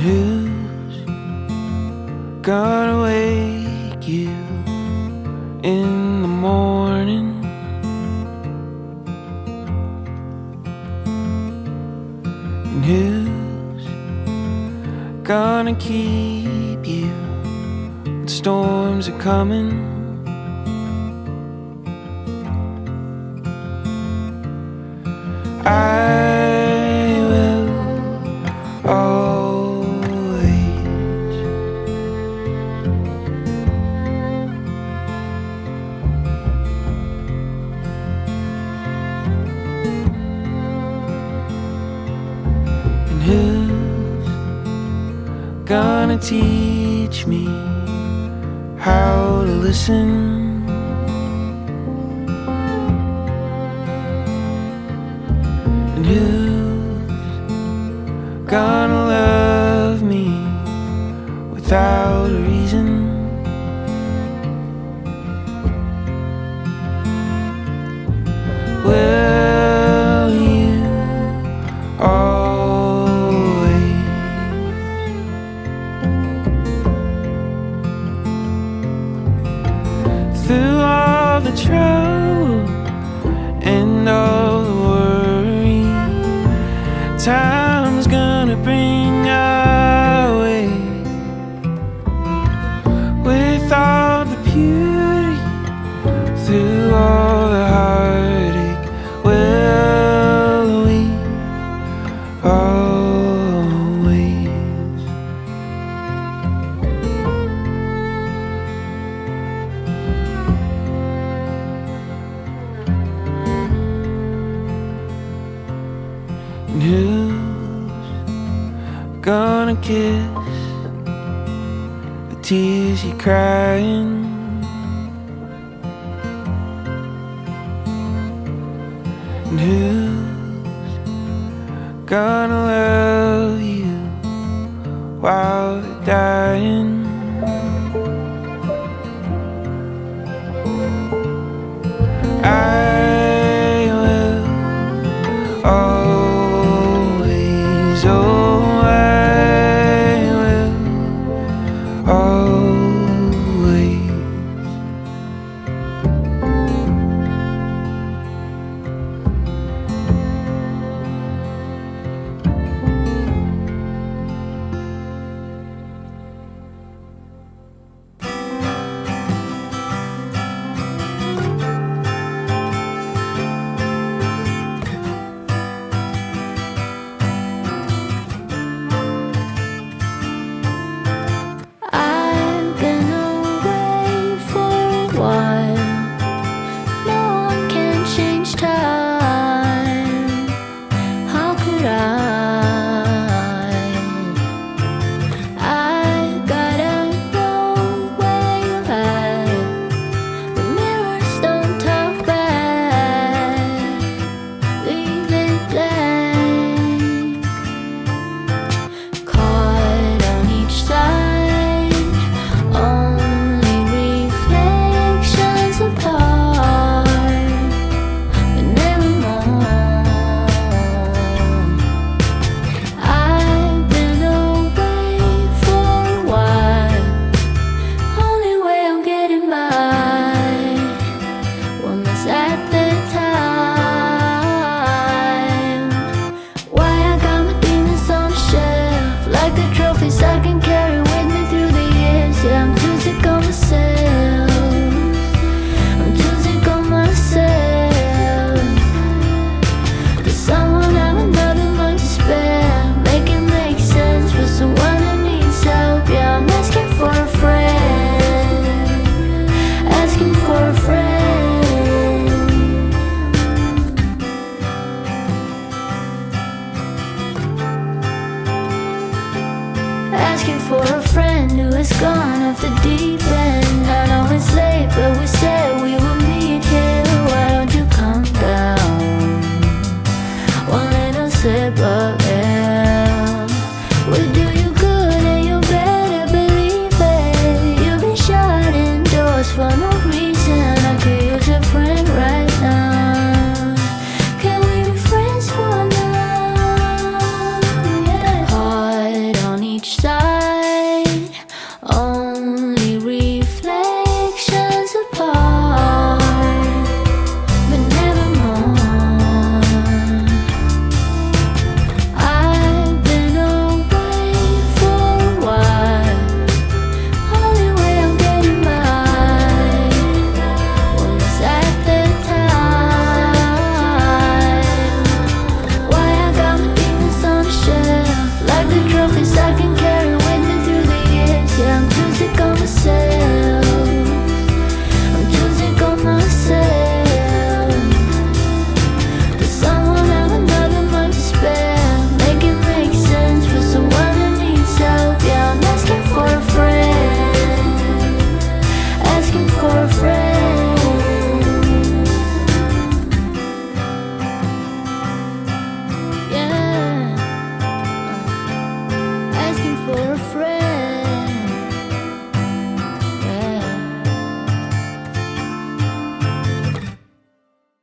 who's gonna wake you in the morning? And who's gonna keep you when storms are coming? I will always. And who's gonna teach me how to listen? And who's gonna love me without a reason? Will you always? Through all the trouble and all the worry, time's gonna bring our way. With all the beauty, through all the heartache, will we always? And who's gonna kiss the tears you're crying? And who's gonna love you while they're dying? I will always, oh, I will always. I've been away for a while. No one can change time. How could I? Gotta know where you're at. The mirrors don't talk back. Leave it blank. Caught on each side, only reflections apart, but never more. I've been away for a while. Only way I'm getting by was at the time. Why I got my demons on the shelf, like the trophies I can carry with me through the years. Yeah, I'm too sick of myself. I'm too sick of myself. Does someone have another mind to spare? Make it make sense for someone who needs help. Yeah, I'm asking for a friend. Asking for a friend. Asking for a friend who has gone off the deep end. I know it's late, but we said we would meet here. Why don't you come down? One little sip of